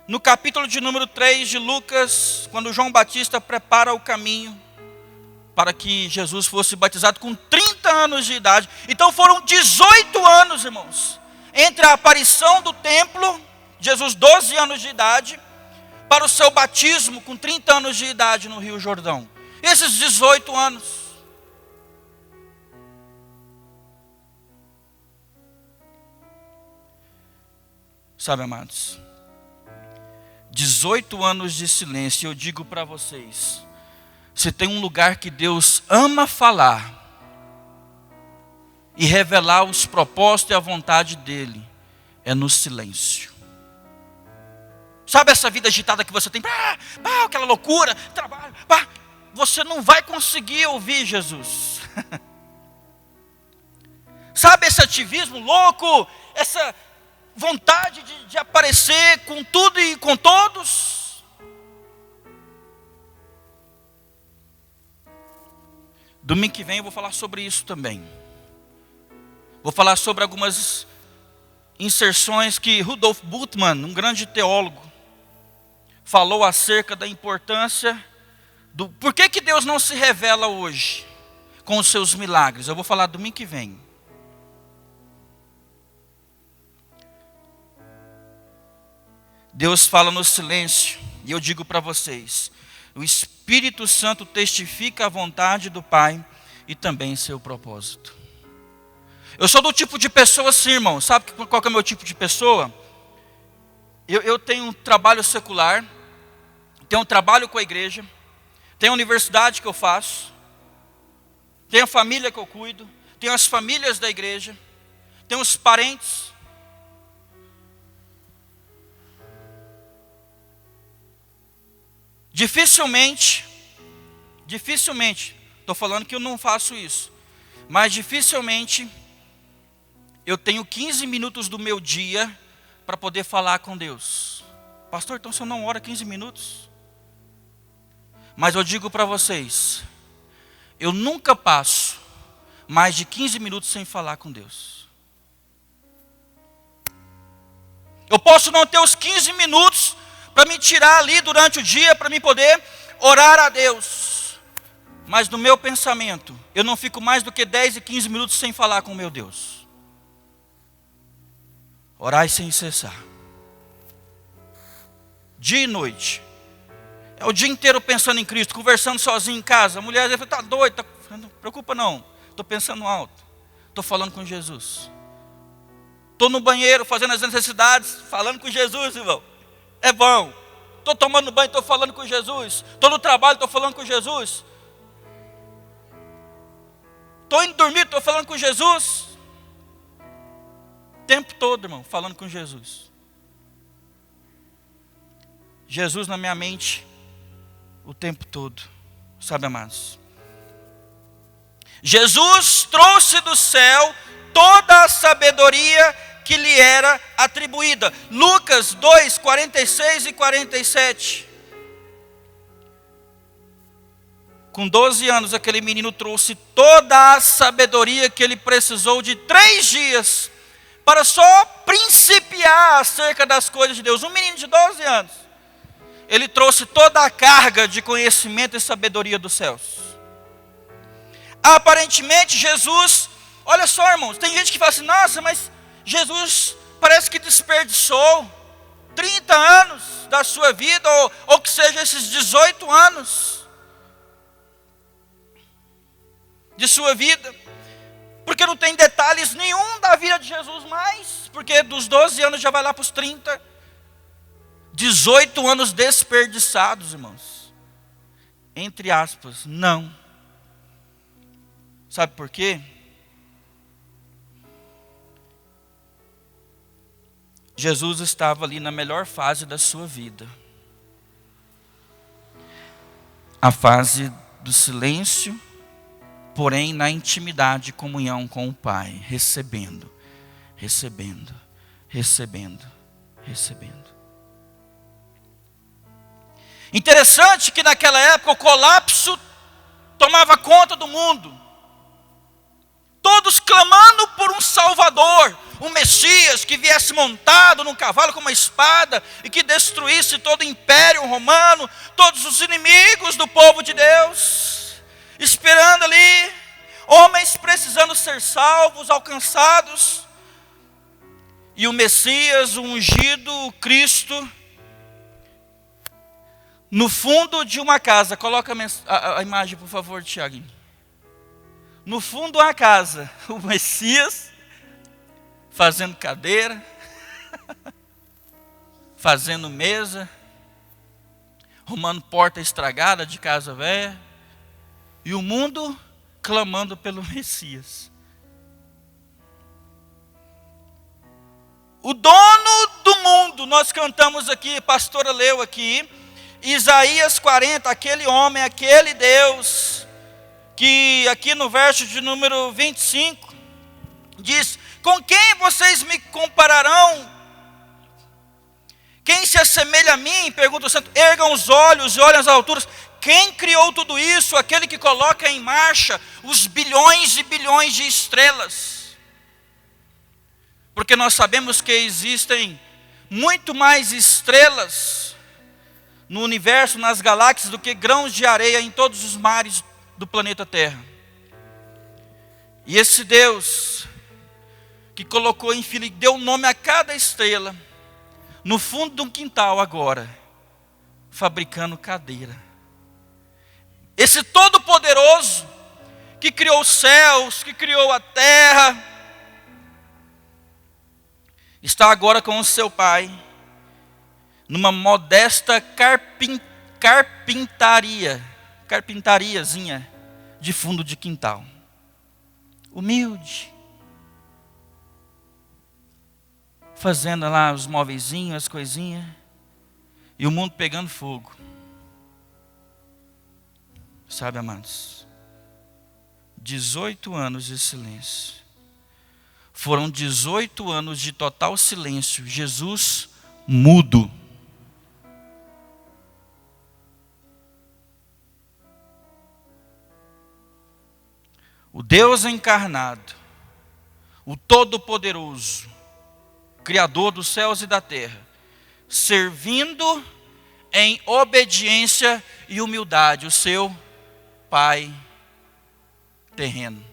no capítulo de número 3 de Lucas, quando João Batista prepara o caminho para que Jesus fosse batizado com 30 anos de idade. Então foram 18 anos, irmãos, entre a aparição do templo Jesus 12 anos de idade, para o seu batismo com 30 anos de idade no Rio Jordão. Esses 18 anos. Sabe, amados, 18 anos de silêncio, eu digo para vocês, se tem um lugar que Deus ama falar e revelar os propósitos e a vontade dele, é no silêncio. Sabe essa vida agitada que você tem, aquela loucura, trabalho, você não vai conseguir ouvir Jesus. Sabe esse ativismo louco, essa vontade de aparecer com tudo e com todos? Domingo que vem eu vou falar sobre isso também. Vou falar sobre algumas inserções que Rudolf Bultmann, um grande teólogo, falou acerca da importância do por que Deus não se revela hoje com os seus milagres. Eu vou falar domingo que vem. Deus fala no silêncio, e eu digo para vocês, o Espírito Santo testifica a vontade do Pai e também seu propósito. Eu sou do tipo de pessoa assim, irmão. Sabe qual que é o meu tipo de pessoa? Eu tenho um trabalho secular, tenho um trabalho com a igreja, tenho a universidade que eu faço, tenho a família que eu cuido, tenho as famílias da igreja, tenho os parentes. Dificilmente, estou falando que eu não faço isso, mas dificilmente eu tenho 15 minutos do meu dia para poder falar com Deus. Pastor, então você não ora 15 minutos? Mas eu digo para vocês, eu nunca passo mais de 15 minutos sem falar com Deus. Eu posso não ter os 15 minutos para me tirar ali durante o dia, para me poder orar a Deus. Mas no meu pensamento, eu não fico mais do que 10 e 15 minutos sem falar com o meu Deus. Orai sem cessar. Dia e noite. É o dia inteiro pensando em Cristo, conversando sozinho em casa. A mulher às vezes fala, está doida, não preocupa não. Estou pensando alto. Estou falando com Jesus. Estou no banheiro fazendo as necessidades, falando com Jesus, irmão. É bom. Estou tomando banho, estou falando com Jesus. Estou no trabalho, estou falando com Jesus. Estou indo dormir, estou falando com Jesus. O tempo todo, irmão, falando com Jesus. Jesus na minha mente o tempo todo. Sabe, amados? Jesus trouxe do céu toda a sabedoria que lhe era atribuída. Lucas 2, 46 e 47. Com 12 anos, aquele menino trouxe toda a sabedoria que ele precisou de 3 dias para só principiar acerca das coisas de Deus. Um menino de 12 anos. Ele trouxe toda a carga de conhecimento e sabedoria dos céus. Aparentemente, Jesus, olha só, irmãos, tem gente que fala assim, nossa, mas Jesus parece que desperdiçou 30 anos da sua vida, ou que seja esses 18 anos de sua vida, porque não tem detalhes nenhum da vida de Jesus mais, porque dos 12 anos já vai lá para os 30, 18 anos desperdiçados, irmãos, entre aspas, não. Sabe por quê? Jesus estava ali na melhor fase da sua vida. A fase do silêncio, porém na intimidade e comunhão com o Pai, recebendo. Interessante que naquela época o colapso tomava conta do mundo. Todos clamando por um Salvador, um Messias que viesse montado num cavalo com uma espada e que destruísse todo o império romano, todos os inimigos do povo de Deus, esperando ali, homens precisando ser salvos, alcançados. e o Messias, o ungido, o Cristo, no fundo de uma casa. Coloca a imagem, por favor, Tiago. No fundo de uma casa, o Messias fazendo cadeira, fazendo mesa, arrumando porta estragada de casa velha, e o mundo clamando pelo Messias. O dono do mundo, nós cantamos aqui, a pastora leu aqui, Isaías 40, aquele homem, aquele Deus, que aqui no verso de número 25, diz: com quem vocês me compararão? Quem se assemelha a mim? Pergunta o santo. Ergam os olhos e olhem às alturas. Quem criou tudo isso? Aquele que coloca em marcha os bilhões e bilhões de estrelas. Porque nós sabemos que existem muito mais estrelas no universo, nas galáxias, do que grãos de areia em todos os mares do planeta Terra. E esse Deus que colocou em filho, deu nome a cada estrela, no fundo de um quintal agora, fabricando cadeira. Esse Todo-Poderoso, que criou os céus, que criou a terra, está agora com o seu pai, numa modesta carpintariazinha de fundo de quintal. Humilde. Fazendo lá os móveizinhos, as coisinhas. E o mundo pegando fogo. Sabe, amados? 18 anos de silêncio. Foram 18 anos de total silêncio. Jesus mudo. O Deus encarnado, o Todo-Poderoso, Criador dos céus e da terra, servindo em obediência e humildade o seu Pai terreno.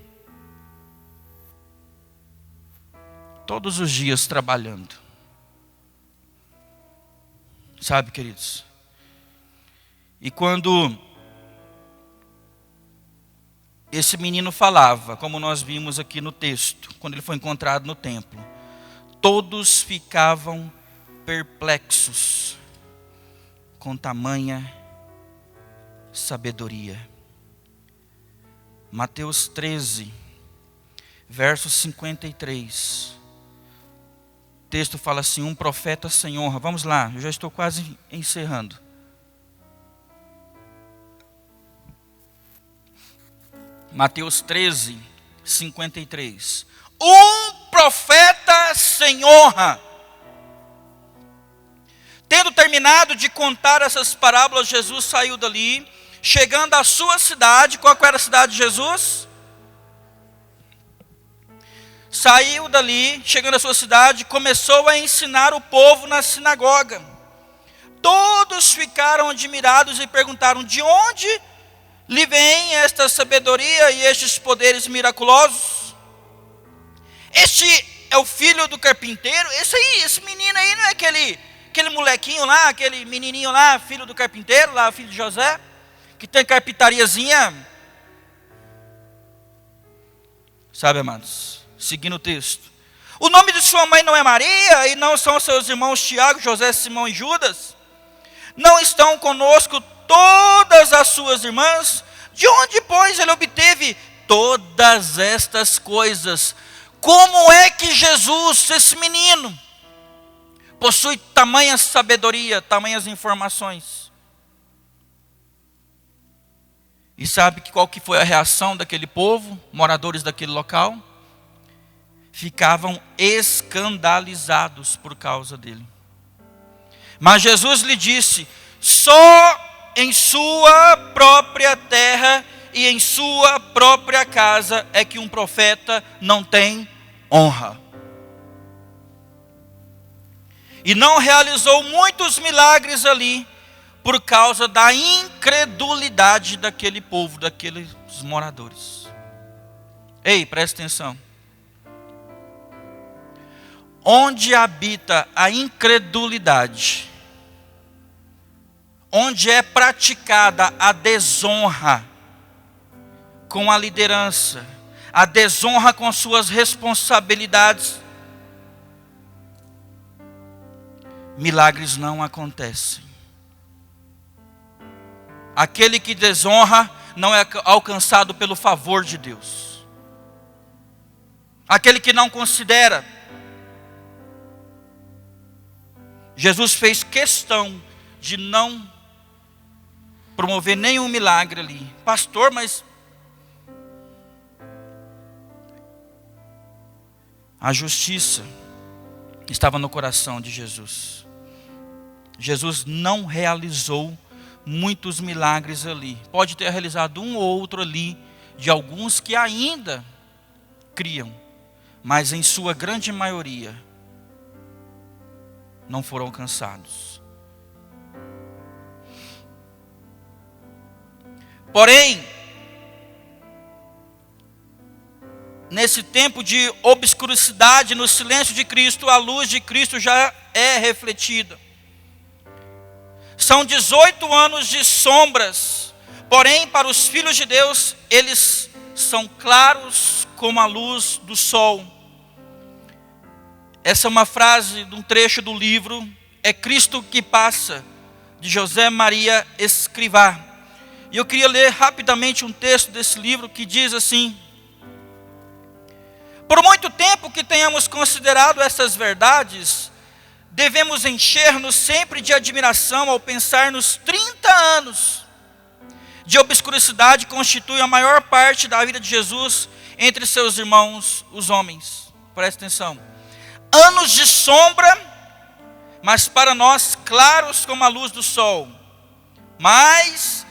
Todos os dias trabalhando. Sabe, queridos? E quando esse menino falava, como nós vimos aqui no texto, quando ele foi encontrado no templo, todos ficavam perplexos com tamanha sabedoria. Mateus 13, verso 53. O texto fala assim: um profeta sem honra. Vamos lá, eu já estou quase encerrando. Mateus 13, 53. Um profeta sem honra. Tendo terminado de contar essas parábolas, Jesus saiu dali, chegando à sua cidade. Qual era a cidade de Jesus? Saiu dali, chegando à sua cidade, começou a ensinar o povo na sinagoga. Todos ficaram admirados e perguntaram: de onde lhe vem esta sabedoria e estes poderes miraculosos? Este é o filho do carpinteiro? Esse menino aí não é aquele molequinho lá, aquele menininho lá, filho do carpinteiro, lá, filho de José, que tem carpintariazinha? Sabe, amados, seguindo o texto. O nome de sua mãe não é Maria, e não são seus irmãos Tiago, José, Simão e Judas? Não estão conosco todas as suas irmãs? De onde, pois, ele obteve todas estas coisas? Como é que Jesus, esse menino, possui tamanha sabedoria, tamanhas informações? E sabe qual que foi a reação daquele povo, moradores daquele local? Ficavam escandalizados por causa dele. Mas Jesus lhe disse: só em sua própria terra e em sua própria casa é que um profeta não tem honra. E não realizou muitos milagres ali por causa da incredulidade daquele povo, daqueles moradores. Ei, presta atenção. onde habita a incredulidade, onde é praticada a desonra com a liderança, a desonra com suas responsabilidades, milagres não acontecem. Aquele que desonra não é alcançado pelo favor de Deus. Aquele que não considera. Jesus fez questão de não promover nenhum milagre ali. Pastor, mas a justiça estava no coração de Jesus. Jesus não realizou muitos milagres ali. Pode ter realizado um ou outro ali, de alguns que ainda criam, mas em sua grande maioria não foram alcançados. Porém, nesse tempo de obscuridade, no silêncio de Cristo, a luz de Cristo já é refletida. São 18 anos de sombras, porém para os filhos de Deus, eles são claros como a luz do sol. Essa é uma frase de um trecho do livro É Cristo que Passa, de José Maria Escrivá. E eu queria ler rapidamente um texto desse livro que diz assim: por muito tempo que tenhamos considerado essas verdades, devemos encher-nos sempre de admiração ao pensar nos 30 anos de obscuridade que constituem a maior parte da vida de Jesus entre seus irmãos, os homens. Preste atenção. Anos de sombra, mas para nós claros como a luz do sol. Mas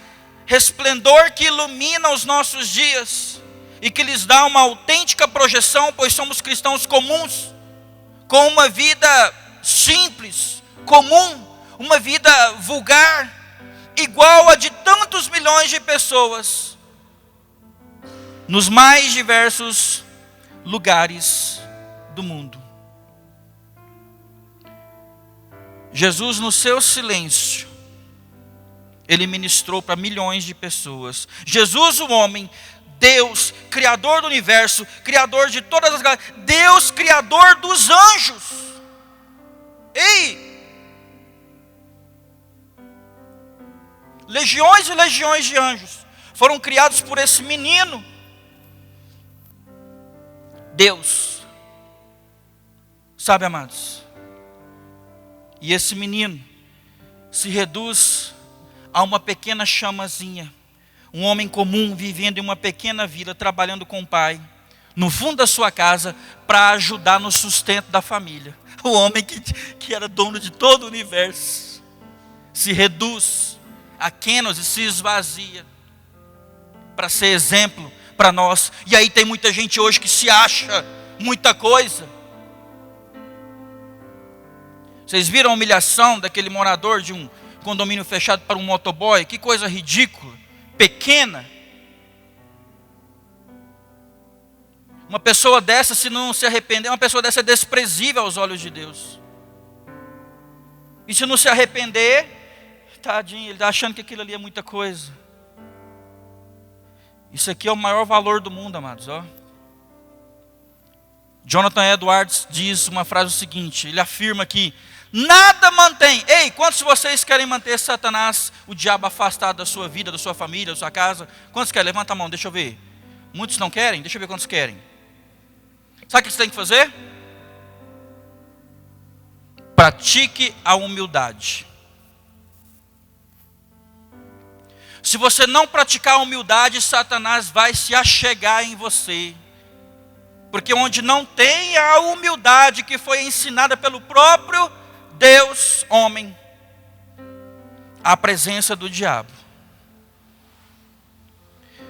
resplendor que ilumina os nossos dias e que lhes dá uma autêntica projeção, pois somos cristãos comuns, com uma vida simples, comum, uma vida vulgar, igual a de tantos milhões de pessoas, nos mais diversos lugares do mundo. Jesus, no seu silêncio, ele ministrou para milhões de pessoas. Jesus, o homem, Deus, Criador do universo, Criador de todas as galáxias, Deus, Criador dos anjos. Ei! Legiões e legiões de anjos foram criados por esse menino. Deus. Sabe, amados? E esse menino se reduz a uma pequena chamazinha. Um homem comum vivendo em uma pequena vila, trabalhando com o pai, no fundo da sua casa, para ajudar no sustento da família. O homem que era dono de todo o universo, se reduz a Kenos e se esvazia, para ser exemplo para nós. E aí tem muita gente hoje que se acha muita coisa. Vocês viram a humilhação daquele morador de um condomínio fechado para um motoboy? Que coisa ridícula, pequena. Uma pessoa dessa, se não se arrepender, uma pessoa dessa é desprezível aos olhos de Deus. E se não se arrepender, tadinho, ele está achando que aquilo ali é muita coisa. Isso aqui é o maior valor do mundo, amados. Ó. Jonathan Edwards diz uma frase seguinte, ele afirma que nada mantém. Ei, quantos de vocês querem manter Satanás, o diabo, afastado da sua vida, da sua família, da sua casa? Quantos querem? Levanta a mão, deixa eu ver. Muitos não querem? Deixa eu ver quantos querem. Sabe o que você tem que fazer? Pratique a humildade. Se você não praticar a humildade, Satanás vai se achegar em você. Porque onde não tem a humildade que foi ensinada pelo próprio Deus, homem, a presença do diabo.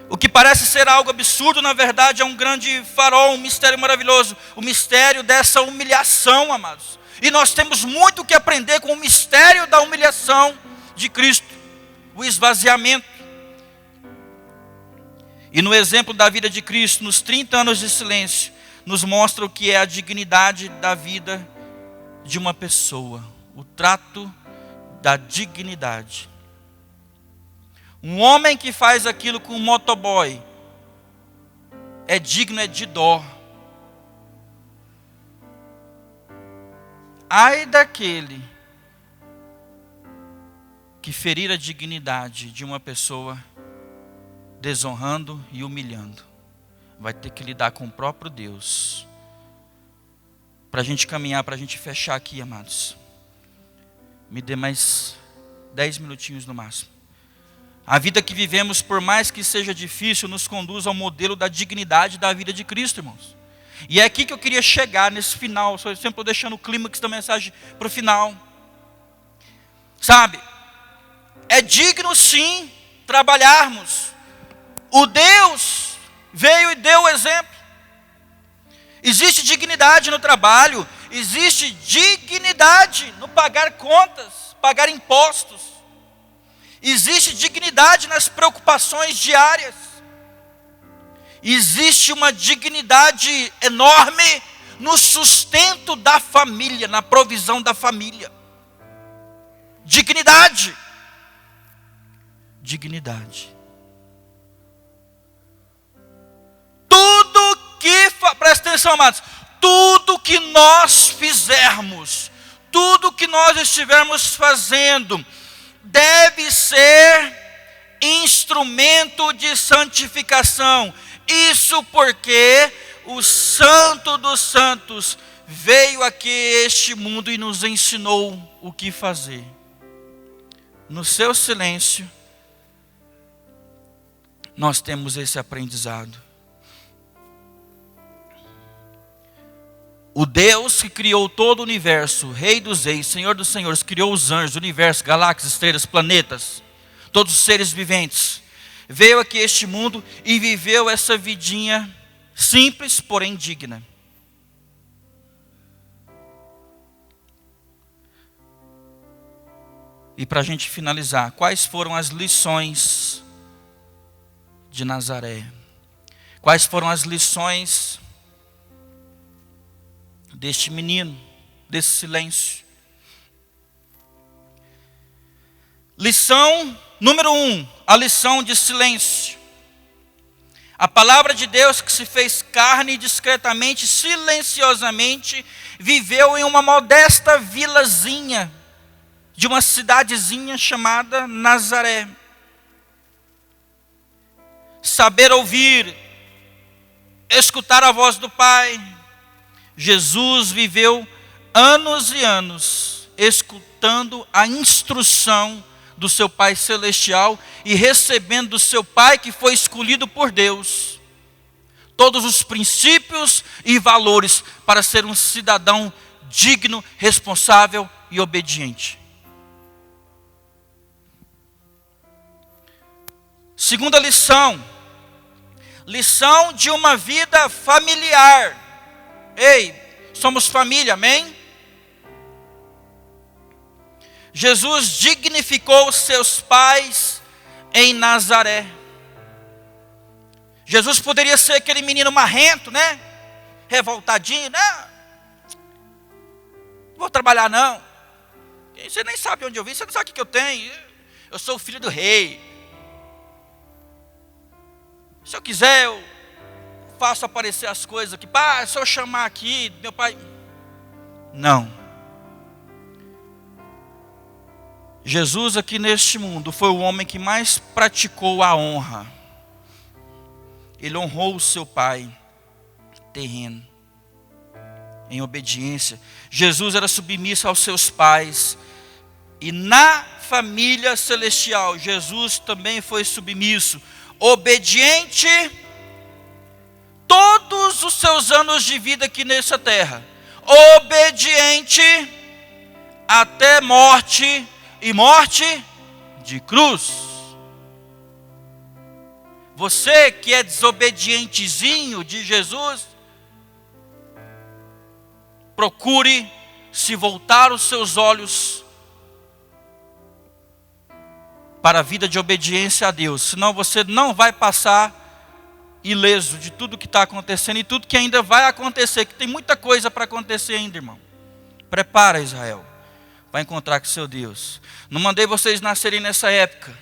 O que parece ser algo absurdo, na verdade, é um grande farol, um mistério maravilhoso. O mistério dessa humilhação, amados. E nós temos muito que aprender com o mistério da humilhação de Cristo. O esvaziamento. E no exemplo da vida de Cristo, nos 30 anos de silêncio, nos mostra o que é a dignidade da vida de uma pessoa, o trato da dignidade. Um homem que faz aquilo com um motoboy é digno, é de dó. Ai daquele que ferir a dignidade de uma pessoa, desonrando e humilhando. Vai ter que lidar com o próprio Deus. Para a gente caminhar, para a gente fechar aqui, amados. Me dê mais 10 minutinhos no máximo. A vida que vivemos, por mais que seja difícil, nos conduz ao modelo da dignidade da vida de Cristo, irmãos. E é aqui que eu queria chegar, nesse final. Eu sempre estou deixando o clímax da mensagem para o final. Sabe, é digno sim trabalharmos. O Deus veio e deu o exemplo. Existe dignidade no trabalho, existe dignidade no pagar contas, pagar impostos. Existe dignidade nas preocupações diárias. Existe uma dignidade enorme no sustento da família, na provisão da família. Dignidade. Dignidade. Tudo que, presta atenção, amados, tudo que nós fizermos, tudo que nós estivermos fazendo, deve ser instrumento de santificação. Isso porque o Santo dos Santos veio aqui a este mundo e nos ensinou o que fazer. No seu silêncio, nós temos esse aprendizado. O Deus que criou todo o universo, Rei dos Reis, Senhor dos Senhores, criou os anjos, o universo, galáxias, estrelas, planetas, todos os seres viventes, veio aqui a este mundo e viveu essa vidinha simples, porém digna. E para a gente finalizar, quais foram as lições de Nazaré? Quais foram as lições deste menino, desse silêncio? Lição número 1, a lição de silêncio. A palavra de Deus que se fez carne discretamente, silenciosamente, viveu em uma modesta vilazinha, de uma cidadezinha chamada Nazaré. Saber ouvir, escutar a voz do Pai. Jesus viveu anos e anos escutando a instrução do seu Pai Celestial e recebendo do seu Pai, que foi escolhido por Deus, todos os princípios e valores para ser um cidadão digno, responsável e obediente. Segunda lição, lição de uma vida familiar. Ei, somos família, amém? Jesus dignificou seus pais em Nazaré. Jesus poderia ser aquele menino marrento, né? Revoltadinho, né? Não vou trabalhar não. Você nem sabe onde eu vim, você não sabe o que eu tenho. Eu sou o filho do rei. Se eu quiser, eu faço aparecer as coisas aqui. Pá, se eu chamar aqui, meu pai... Não. Jesus aqui neste mundo foi o homem que mais praticou a honra. Ele honrou o seu pai terreno, em obediência. Jesus era submisso aos seus pais. E na família celestial, Jesus também foi submisso, obediente, todos os seus anos de vida aqui nessa terra. Obediente até morte, e morte de cruz. Você que é desobedientezinho de Jesus, procure se voltar os seus olhos para a vida de obediência a Deus, senão você não vai passar ileso de tudo que está acontecendo e tudo que ainda vai acontecer, que tem muita coisa para acontecer ainda, irmão. Prepara, Israel, para encontrar com seu Deus. Não mandei vocês nascerem nessa época.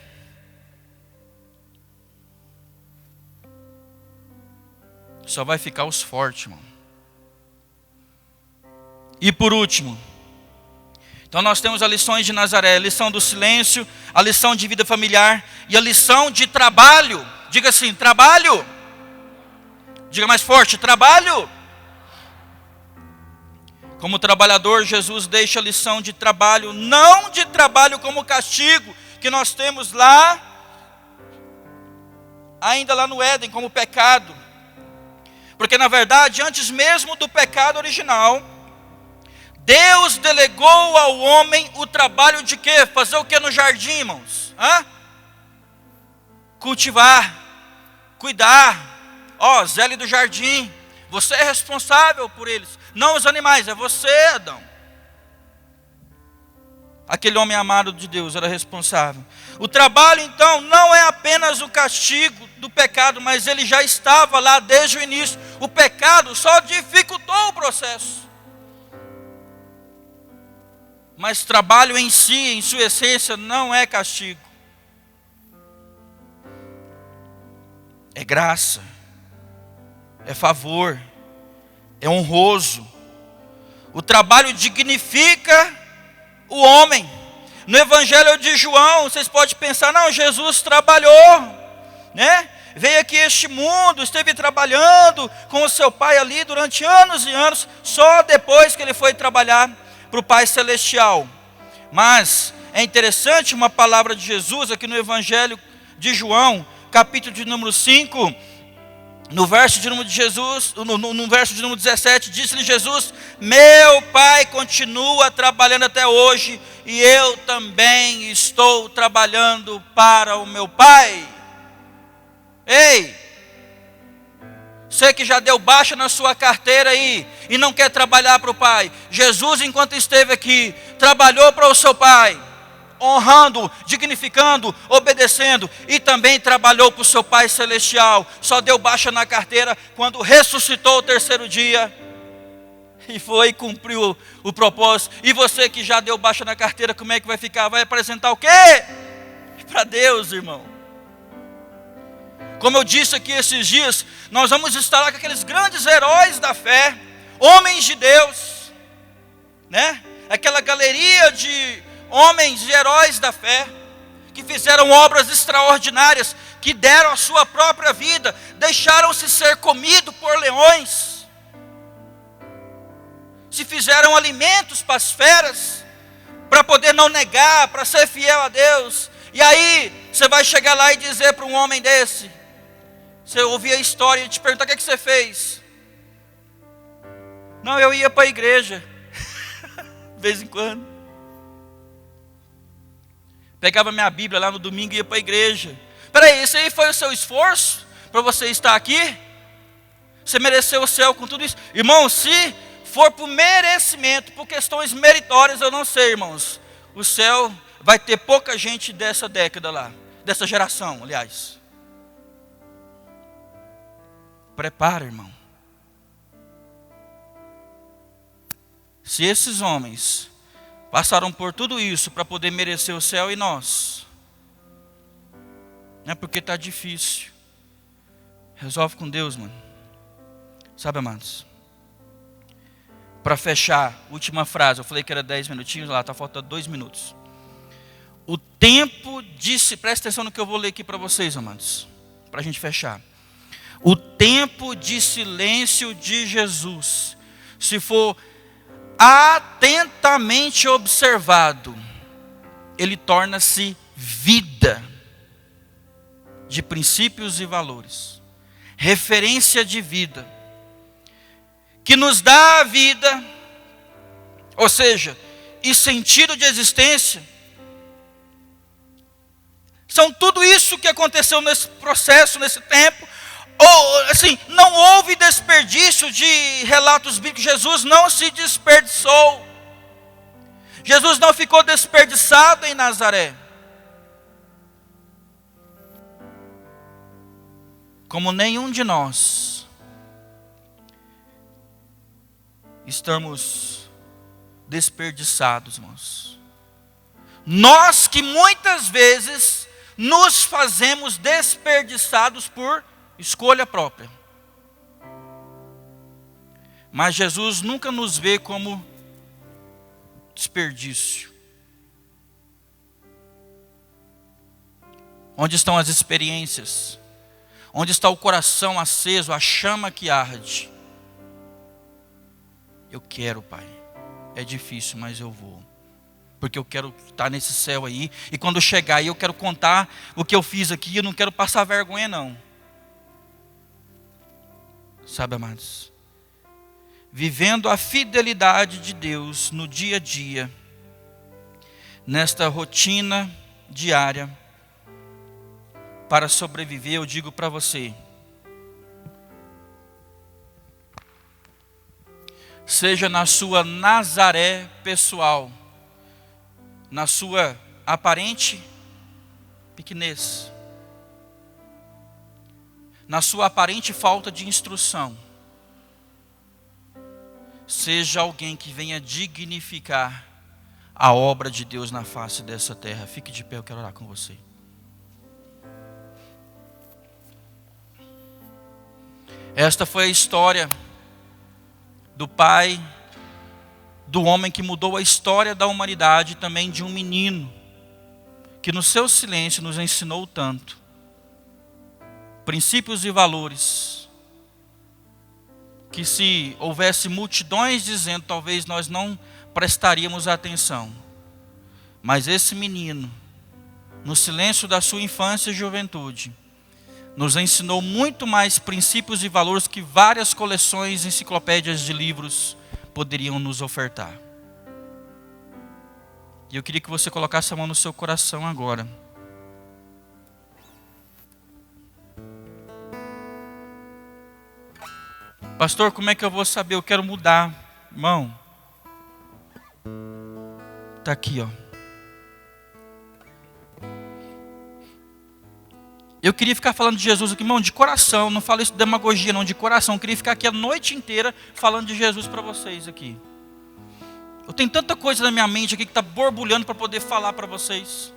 Só vai ficar os fortes, irmão. E por último, então nós temos as lições de Nazaré, a lição do silêncio, a lição de vida familiar e a lição de trabalho. Diga assim, trabalho. Diga mais forte, trabalho. Como trabalhador, Jesus deixa a lição de trabalho, não de trabalho como castigo, que nós temos lá, ainda lá no Éden, como pecado. Porque na verdade, antes mesmo do pecado original, Deus delegou ao homem o trabalho de quê? Fazer o que no jardim, irmãos? Cultivar, cuidar. Zele do jardim. Você é responsável por eles. Não os animais, é você, Adão. Aquele homem amado de Deus era responsável. O trabalho, então, não é apenas o castigo do pecado, mas ele já estava lá desde o início. O pecado só dificultou o processo. Mas trabalho em si, em sua essência, não é castigo. É graça. É favor. É honroso. O trabalho dignifica o homem. No Evangelho de João, vocês podem pensar, não, Jesus trabalhou, né? Veio aqui a este mundo, esteve trabalhando com o seu pai ali durante anos e anos, só depois que ele foi trabalhar para o Pai Celestial. Mas é interessante uma palavra de Jesus aqui no Evangelho de João, capítulo de número 5, no verso de número de Jesus, no verso de número 17, disse-lhe Jesus: meu Pai continua trabalhando até hoje, e eu também estou trabalhando para o meu Pai. Ei, você que já deu baixa na sua carteira aí, e não quer trabalhar para o Pai, Jesus, enquanto esteve aqui, trabalhou para o seu Pai, honrando, dignificando, obedecendo, e também trabalhou para o seu Pai Celestial. Só deu baixa na carteira quando ressuscitou o terceiro dia, e foi e cumpriu o propósito. E você que já deu baixa na carteira, como é que vai ficar? Vai apresentar o quê? Para Deus, irmão. Como eu disse aqui esses dias, nós vamos estar lá com aqueles grandes heróis da fé, homens de Deus, né? Aquela galeria de homens e heróis da fé, que fizeram obras extraordinárias, que deram a sua própria vida, deixaram-se ser comidos por leões, se fizeram alimentos para as feras, para poder não negar, para ser fiel a Deus. E aí, você vai chegar lá e dizer para um homem desse, você ouvir a história e te perguntar: o que é que você fez? Não, eu ia para a igreja, de vez em quando. Pegava minha Bíblia lá no domingo e ia para a igreja. Peraí, esse aí foi o seu esforço para você estar aqui? Você mereceu o céu com tudo isso? Irmão, se for por merecimento, por questões meritórias, eu não sei, irmãos. O céu vai ter pouca gente dessa década lá, dessa geração, aliás. Prepara, irmão. Se esses homens passaram por tudo isso para poder merecer o céu, e nós? Não é porque está difícil. Resolve com Deus, mano. Sabe, amados? Para fechar, última frase. Eu falei que era 10 minutinhos, lá está faltando 2 minutos. O tempo de... Presta atenção no que eu vou ler aqui para vocês, amados, para a gente fechar. O tempo de silêncio de Jesus, se for atentamente observado, ele torna-se vida de princípios e valores, referência de vida, que nos dá a vida, ou seja, e sentido de existência. São tudo isso que aconteceu nesse processo, nesse tempo. Ou, assim, não houve desperdício de relatos bíblicos. Jesus não se desperdiçou. Jesus não ficou desperdiçado em Nazaré. Como nenhum de nós estamos desperdiçados, irmãos. Nós que muitas vezes nos fazemos desperdiçados por escolha própria. Mas Jesus nunca nos vê como desperdício. Onde estão as experiências? Onde está o coração aceso, a chama que arde? Eu quero, Pai. É difícil, mas eu vou. Porque eu quero estar nesse céu aí. E quando eu chegar aí, eu quero contar o que eu fiz aqui. Eu não quero passar vergonha, não. Sabe, amados? Vivendo a fidelidade de Deus no dia a dia. Nesta rotina diária. Para sobreviver, eu digo para você. Seja na sua Nazaré pessoal. Na sua aparente pequenez, na sua aparente falta de instrução, seja alguém que venha dignificar a obra de Deus na face dessa terra. Fique de pé, eu quero orar com você. Esta foi a história do pai, do homem que mudou a história da humanidade, também de um menino, que no seu silêncio nos ensinou tanto. Princípios e valores, que se houvesse multidões dizendo, talvez nós não prestaríamos atenção. Mas esse menino, no silêncio da sua infância e juventude, nos ensinou muito mais princípios e valores que várias coleções, enciclopédias de livros poderiam nos ofertar. E eu queria que você colocasse a mão no seu coração agora. Pastor, como é que eu vou saber? Eu quero mudar. Irmão, está aqui, ó. Eu queria ficar falando de Jesus aqui, irmão, de coração. Não falo isso de demagogia, não, de coração. Eu queria ficar aqui a noite inteira falando de Jesus para vocês aqui. Eu tenho tanta coisa na minha mente aqui que está borbulhando para poder falar para vocês.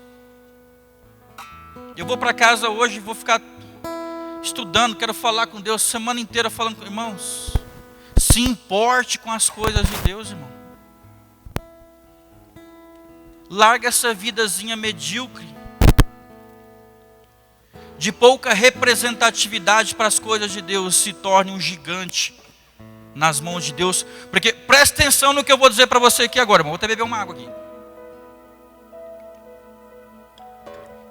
Eu vou para casa hoje, vou ficar estudando, quero falar com Deus, semana inteira falando com irmãos. Se importe com as coisas de Deus, irmão. Larga essa vidazinha medíocre, de pouca representatividade para as coisas de Deus, se torne um gigante nas mãos de Deus. Porque presta atenção no que eu vou dizer para você aqui agora, irmão. Vou até beber uma água aqui.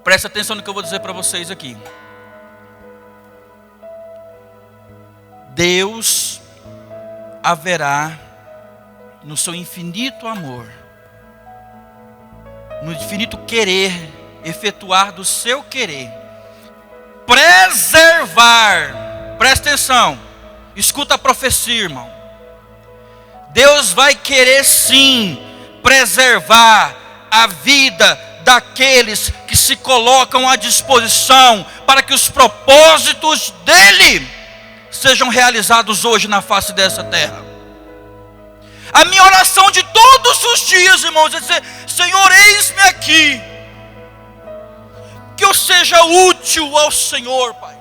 Presta atenção no que eu vou dizer para vocês aqui. Deus haverá, no seu infinito amor, no infinito querer, efetuar do seu querer, preservar, presta atenção, escuta a profecia, irmão. Deus vai querer sim preservar a vida daqueles que se colocam à disposição para que os propósitos dele sejam realizados hoje na face dessa terra. A minha oração de todos os dias, irmãos, é dizer: Senhor, eis-me aqui. Que eu seja útil ao Senhor, Pai.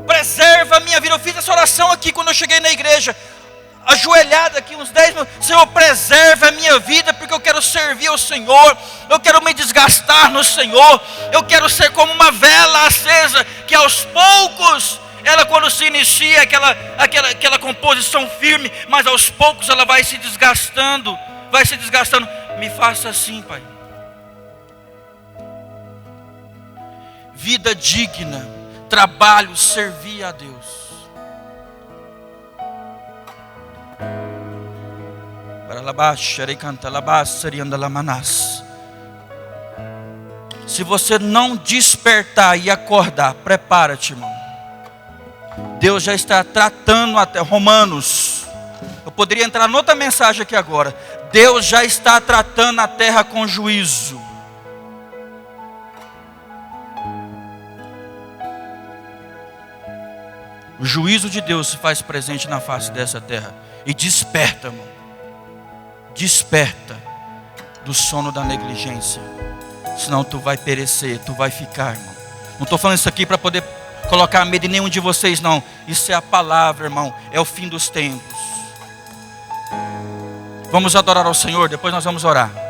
Preserva a minha vida. Eu fiz essa oração aqui quando eu cheguei na igreja, ajoelhado aqui uns 10 minutos. Senhor, preserva a minha vida, porque eu quero servir ao Senhor. Eu quero me desgastar no Senhor. Eu quero ser como uma vela acesa, que aos poucos, ela quando se inicia, aquela composição firme, mas aos poucos ela vai se desgastando. Vai se desgastando. Me faça assim, Pai. Vida digna, trabalho, servir a Deus. Se você não despertar e acordar, prepara-te, irmão. Deus já está tratando até Romanos. Eu poderia entrar noutra mensagem aqui agora. Deus já está tratando a terra com juízo. O juízo de Deus se faz presente na face dessa terra. E desperta, irmão. Desperta do sono da negligência, senão tu vai perecer, tu vai ficar, irmão. Não estou falando isso aqui para poder colocar medo em nenhum de vocês, não. Isso é a palavra, irmão. É o fim dos tempos. Vamos adorar ao Senhor, depois nós vamos orar.